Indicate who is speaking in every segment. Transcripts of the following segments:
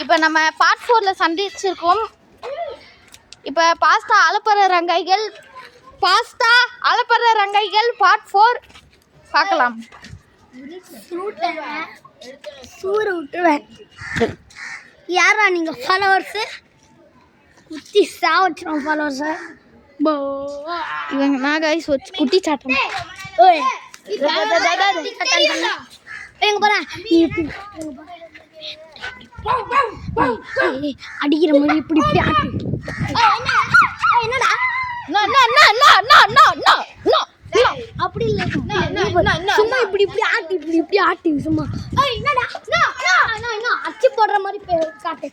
Speaker 1: இப்போ நம்ம பார்ட் 4ல சந்திச்சிருக்கோம். இப்போ பாஸ்தா அலப்பற ரங்கைகள் பார்ட் 4 பார்க்கலாம்.
Speaker 2: சூற விட்டுருவேன். யாரா நீங்கள் ஃபாலோவர்ஸு? குத்தி சாவச்சிரும் ஃபாலோவர்ஸை.
Speaker 1: இவங்க நான் கைஸ் குட்டி சாட்டம்.
Speaker 2: எங்க போறேன் அடிக்கிற மாதிரி இப்படி இப்படி ஆட்டு. என்னடா அப்படி இல்லை, சும்மா இப்படி இப்படி ஆட்டு, இப்படி இப்படி ஆட்டு சும்மா. என்னடா அச்சு போடுற மாதிரி காட்டு.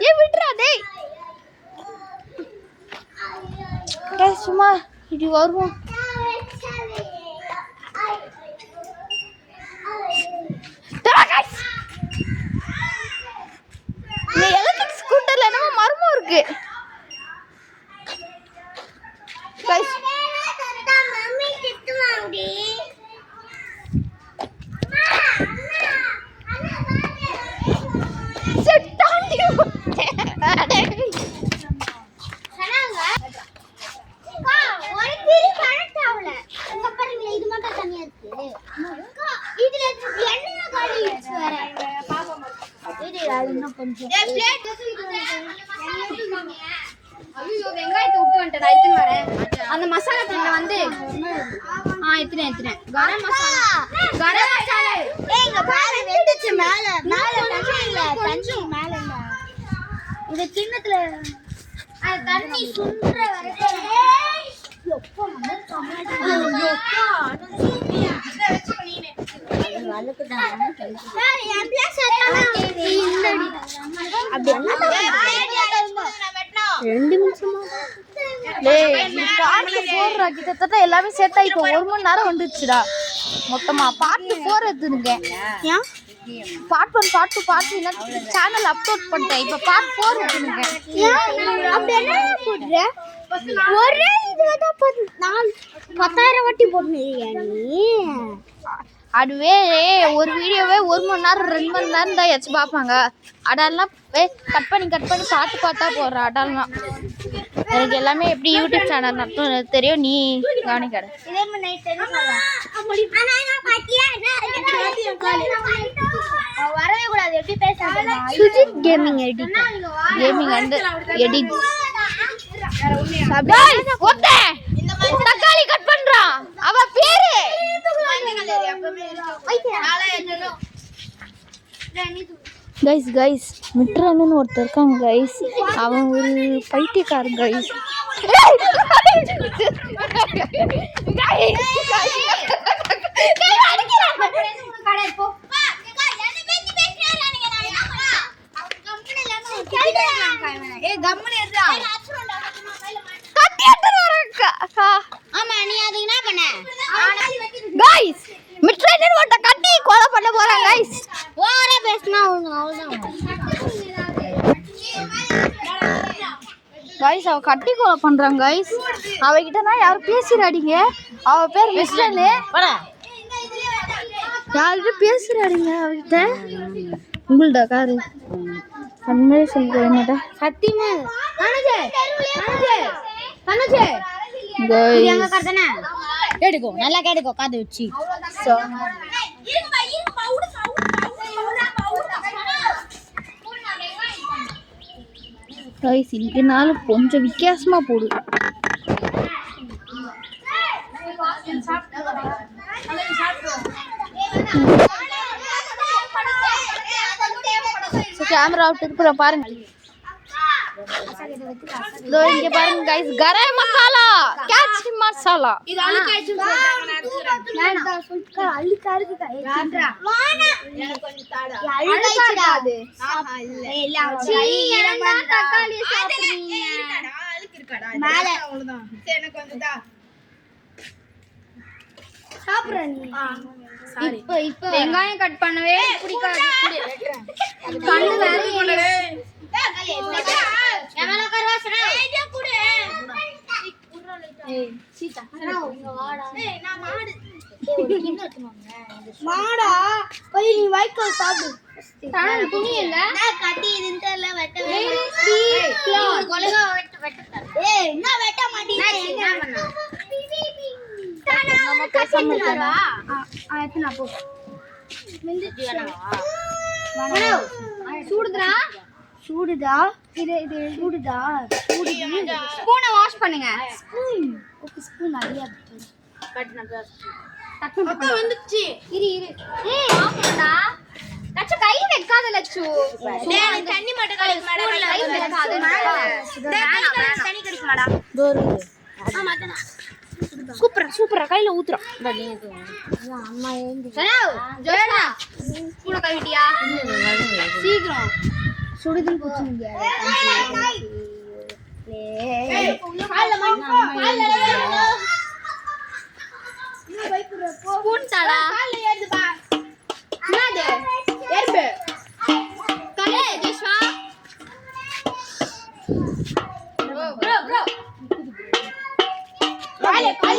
Speaker 1: ஏன் விட்டுறா டேய். சும்மா இப்படி வருவோம். எலக்ட்ரிக் ஸ்கூட்டர்ல என்னமோ மர்மம் இருக்கு. வெங்காயத்தை விட்டு வந்துட்டேன். நான் எடுத்துன்னு வரேன். அந்த மசாலா தூள்ல வந்து எடுத்துறேன். கரம் மசாலா
Speaker 2: இங்க பாரு, வெந்துச்சு. மேல தண்ணி இல்ல, தண்ணி மேல இல்ல. இது கிண்ணத்துல அது தண்ணி சுண்ற வரைக்கும்
Speaker 1: கிட்டத்தட்ட எல்லாமே செட் ஆகி இப்போ 1 மணி நேரம் வந்துச்சுடா. மொத்தமா பார்ட் 4 எடுத்துருக்கேன். Part 1 part 2 part 3 channel upload பண்ணிட்டேன். இப்போ பார்ட் 4 எடுத்துருக்கேன்.
Speaker 2: அப்படி என்ன போடுற? ஒரே இதுல தான் 10,000 வாட்டி போட்டுருக்கீங்க நீ.
Speaker 1: அதுவே ஒரு வீடியோவே 1 மணி நேரம் 2 மணி நேரம் தான் வச்சு பார்ப்பாங்க. அடாலாம் கட் பண்ணி பாட்டா போடுற அடாலாம். எனக்கு எல்லாமே எப்படி யூடியூப் சேனல் நடத்தும் தெரியும். நீ கவனிக்கிற
Speaker 2: வரவே கூடாது. எப்படி பேசுறது?
Speaker 1: Sujith gaming edit and edit. தக்காளி கட் பண்றான். அவ பேரு கைஸ் மிட்ரன்னு ஒருத்தர் இருக்காங்க கைஸ். அவன் ஒரு பைத்தியக்காரன் கைஸ்.
Speaker 2: ஆமா, நீ அது என்ன பண்ண?
Speaker 1: கைஸ் மிட்ரன்னு ஒருத்த கட்டி கொலை பண்ண போறாங்க கைஸ்.
Speaker 2: ஓவரா பேசினா அவ்வளவுதான்.
Speaker 1: கைஸ் அவ கட்டி கொலை பண்றாங்க கைஸ். அவகிட்ட நான் யாரும் பேசுறாடிங்க. அவ பேர் மிஸ்டர்னு. யார்கிட்ட பேசுறாடிங்க அவகிட்ட? உங்கள்டா காரு அண்ணே சொல்ல என்னடா
Speaker 2: சத்தியமா கேடுக்கோ, நல்லா கேடுக்கோ காது வச்சு.
Speaker 1: ரைஸ் இதனால கொஞ்சம் வித்தியாசமா போடு. கேமரா திருப்புற பாருங்க. இங்க பாருங்க கைஸ், கரம் மசாலா, கேட்ச் மசாலா.
Speaker 2: இது அழுக்காயிச்சு சொல்றாங்க. நான் சொல்லிக்க அழுக்காருக்கு யாரா எனக்கு கொஞ்சம் தாடா. அழுக்காடா அது. ஆஹா இல்ல இல்ல ஈரமா தக்காளி சாப்பிடுறீங்க. அழுக்கு இருக்கடா மேல அவ்வளவுதான். சரி எனக்கு கொஞ்சம் தா. சாப்பிடுற நீ. இப்போ வெங்காயம் கட் பண்ணவே பிடிக்காது. கண்ணு வேற போடுறே. எவன கரவாசனா ஏடியா குடு. ஏய் சீதா நான் வாடா. ஏய் நான் மாடு மாடா போய் நீ வைக்கோல் சாப்பிடு. துணி எங்க கட்டி இதுல வெட்டவே கொலகா வெட்ட ஏய் என்ன வெட்ட மாட்டீங்க என்ன பண்ணா நம்ம பேசாம இருக்கறா எத்தனை போ மிந்திச்சு சூடுதா சூடுதா இது சூடுதா சூடு ஸ்பூனை வாஷ் பண்ணுங்க ஸ்பூன் ஓகே ஸ்பூன் நிறைய அப்பா வந்துச்சு இரு ஏய் ஆஃப்டா லட்சு கை வைக்காத லட்சு டேய் தண்ணி மட்டும் கடிக்க மாடா கை வைக்காத டேய் தண்ணி கடிக்க மாடா டோரு மாட்டேனா சூப்பரா கையில ஊத்துறோம் அம்மா ஏந்து ஜோனா ஸ்பூனை கழுவிட்டியா சீக்கிரம் சுடுதுன்னு போச்சு முடியாது ஏய் கால்ல கால்ல ஸ்பூன் தாடா கால்ல ஏறு பா என்னது ஏறு கலே ஜெஸ்வா ப்ரோ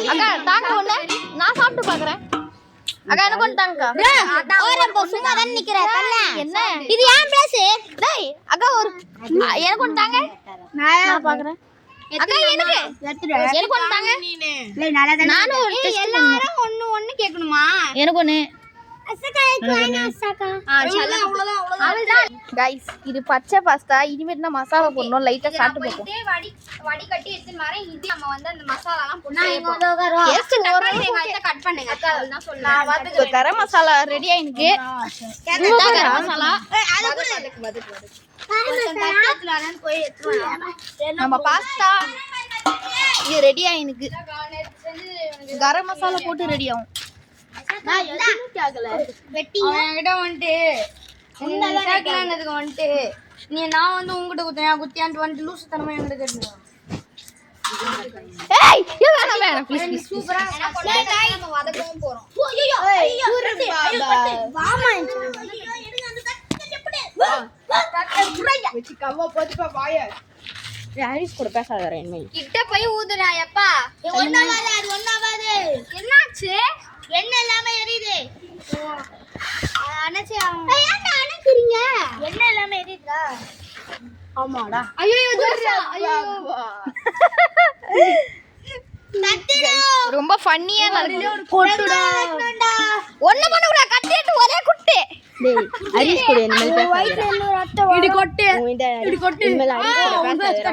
Speaker 1: அக்கா தாங்க ஒண்ணு நான் சாப்பிட்டு பாக்குறேன் அக்கா எனக்கு ஒண்ணு தாங்கக்கா
Speaker 2: ஓரம் போ சும்மா தான் நிக்கிற தல்ல
Speaker 1: என்ன
Speaker 2: இது ஏன் பிளேஸ்
Speaker 1: டேய் அக்கா ஒரு எனக்கு ஒண்ணு தாங்க நான் பாக்குறேன் அக்கா எனக்கு ஒண்ணு தாங்க
Speaker 2: இல்ல நல்லா தான்
Speaker 1: நானும் ஒரு டெஸ்ட்
Speaker 2: எல்லாரும் ஒண்ணு கேக்கணுமா
Speaker 1: எனக்கு ஒண்ணு
Speaker 2: அசகா வேணா அசகா அவ்வளவுதான்
Speaker 1: गाइस இது பச்சை பாஸ்தா இனிமேட் நான் மசாலா போடணும் லைட்டா சாப்பிட்டு பார்ப்போம்
Speaker 2: இதே வடி கட்டி எடுத்து வரேன் இது நம்ம வந்து அந்த மசாலா எல்லாம் போட்டு
Speaker 1: டேஸ்ட் ஓரளவு
Speaker 2: வெங்காயத்தை கட் பண்ணுங்க அக்கா அதுதான் சொல்றேன்
Speaker 1: இப்போ கரம் மசாலா ரெடி ஆயிருக்கு கரம் மசாலா
Speaker 2: அது கூட போய் எடுத்து
Speaker 1: நம்ம பாஸ்தா இது ரெடி ஆயிருக்கு கரம் மசாலா போட்டு ரெடி ஆகும்
Speaker 2: நான் எதுவும் கேக்கல என்கிட்ட வந்துட்டு கேட்கலான்னதுக்கு வந்துட்டு நான் வந்து உங்ககிட்ட குத்தேன் குத்தியான்ட்டு வந்துட்டு லூசு தனமா என்கிட்ட கேட்டுருவோம்
Speaker 1: ஏய் வேணாம் ப்ளீஸ் ப்ளீஸ்
Speaker 2: சூப்பரா நம்ம வதக்கவும் போறோம்
Speaker 1: ஹாரிஸ் கூட பேசாத ரெண்டு
Speaker 2: கிட்ட போய் ஊதுறா எப்பா ஒண்ணாவாது அது ஒண்ணாவாது என்னாச்சு என்ன இல்லாம எரியுது அனச்சி ஏன்டா அனக்குறீங்க என்ன இல்லாம எரியுதா
Speaker 1: ஆமாடா
Speaker 2: ஐயோ ஜோர்ரா ஐயோ தட்டிடா
Speaker 1: ரொம்ப ஃபன்னியா நடக்குது
Speaker 2: கொட்டுடா
Speaker 1: ஒண்ணு பண்ண கூட கட்டிட்டு ஒரே குட்டி டேய் ஹாரிஸ் கூட என்ன பேசாத
Speaker 2: இடி கொட்டு
Speaker 1: இடி கொட்டு இனிமேல் ஹாரிஸ்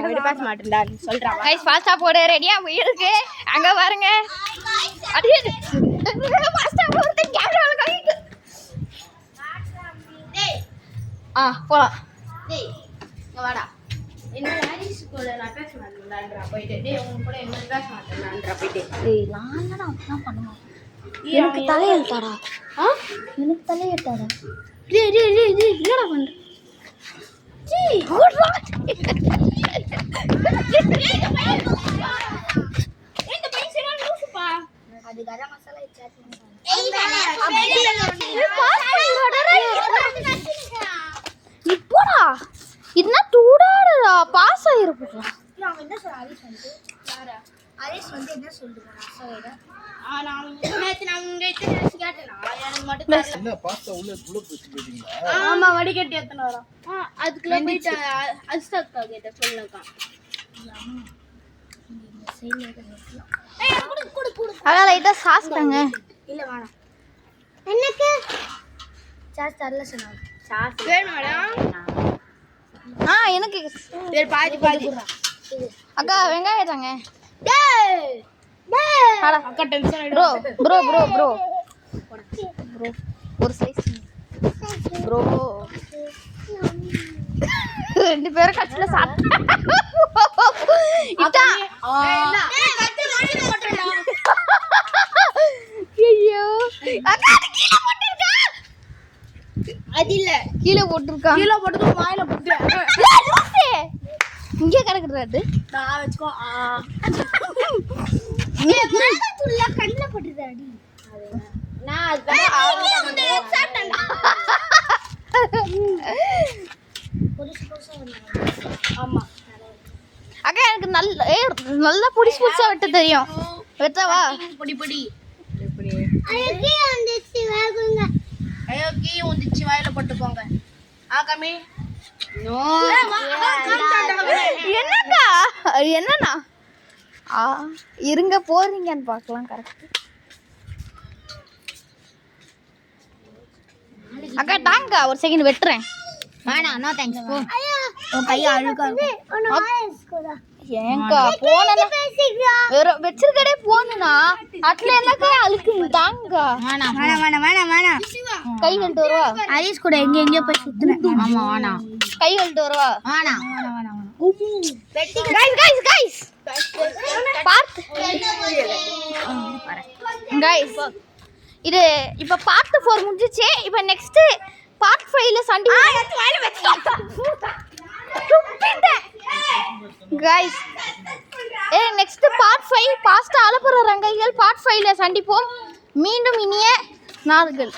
Speaker 1: கூட பேச மாட்டேன்டா சொல்றாங்க गाइस பாஸ்தா போட ரெடியா இருக்கு அங்க பாருங்க அடியே பாஸ்தா போடுறது கேமரால கைக்கு
Speaker 2: டேய்
Speaker 1: போலாம்
Speaker 2: டேய் இங்க வாடா என்ன ஹாரிஸ் கூட நான் பேச மாட்டேன்டா போயிடு டேய் உங்க கூட என்ன பேச மாட்டேன்டா போயிடு
Speaker 1: டேய் நான்லாம் அப்பதான் பண்ணுவேன் எனக்கு தலையெழுத்தாடா எனக்கு தலையெழுத்தாடா
Speaker 2: டேய் என்னடா பண்ற
Speaker 1: டேய் ஓடுறா
Speaker 2: இந்த பையன் சரியா லூசுப்பா அது கரம் மசாலா சாட்
Speaker 1: இப்போடா இதுனா தூடாடா பாஸ் ஆயிருக்குடா
Speaker 2: நான் என்ன சொல்ற ஹாரிஸ் வந்து யாரா ஹாரிஸ் வந்து என்ன சொல்லுங்க அசைடா நான் உங்ககிட்ட கேட்டேனா எனக்கு மட்டும் தெரியல
Speaker 3: என்ன பாஸ்தா உள்ள போயிட்டு போயிட்டீங்களா
Speaker 2: ஆமா வடிகட்டி எத்தனை வரோம் அதுக்குள்ள போயிட்டு அஸ்தக்கா கிட்ட சொல்லுங்க
Speaker 1: அங்க லைட்டா சாஸ் தாங்க
Speaker 2: இல்ல வேணாம் எனக்கு சாஸ் தரல சொன்னாங்க சாஸ் வேணும் மேடம்
Speaker 1: எனக்கு
Speaker 2: சரி பாதி
Speaker 1: அக்கா வெங்காயம் தாங்க
Speaker 2: டேய்
Speaker 1: அட
Speaker 2: அக்கா டென்ஷன்
Speaker 1: ப்ரோ ஒரு சைஸ் ப்ரோ ரெண்டு பேரும் கட்சில சாப்பிட்டா ஐயோ அக்கா அது கீழே போட்டுருக்கா
Speaker 2: அது இல்ல
Speaker 1: கீழே போட்டுருக்கா
Speaker 2: கீழ போட்டு வாயில போட்டு
Speaker 1: இங்க கிடக்குறாரு
Speaker 2: நான் வெச்சுக்கோ நீ மேல துள்ள கண்ணல போட்டுடா நான் அது சாப்பிட்டேன்டா ஆமா
Speaker 1: அக்கா எனக்கு நல்லா புடிச்சு புடிச்சா வெட்ட தெரியும் வெட்டவா
Speaker 2: பொடி அழகே வந்துச்சு வாங்குங்க.
Speaker 1: ஐயோ கீ உந்திச்சு வாயில போட்டுக்கோங்க. கம்மி.
Speaker 2: நோ.
Speaker 1: என்னக்கா என்னண்ணா இருங்க போறீங்கன்னு பார்க்கலாம். கரெக்ட் அக்கா தாங்க ஒரு செகண்ட் வெட்டுறேன்.
Speaker 2: வேணாம் நோ தேங்க்ஸ் போ. உன் கை அழுக்கா இருக்கு.
Speaker 1: ஏங்கா போனா வெறும் வச்சிருக்கடே போனா அட்ல என்னக்கா அழுக்குங்க தாங்க.
Speaker 2: வேணாம் வேணாம் வேணாம் வேணாம் வேணாம்.
Speaker 1: கை கழுட்டு வருவா.
Speaker 2: ஹரிஸ் கூட எங்க எங்க போய் சுத்துறேன். ஆமா வேணாம்.
Speaker 1: கை கழுட்டு வருவா.
Speaker 2: வேணாம் வேணாம் வேணாம்.
Speaker 1: கைஸ் பார்ட் கைஸ் இது இப்ப பார்ட் 4 முடிஞ்சிச்சு. இப்ப நெக்ஸ்ட் பார்ட் 5ல சண்டி கைஸ் நெக்ஸ்ட் பார்ட் 5 பாஸ்டா அலப்புற ரங்கைகள் பார்ட் 5ல சந்திப்போம். மீண்டும் இனிய நாள்கள்.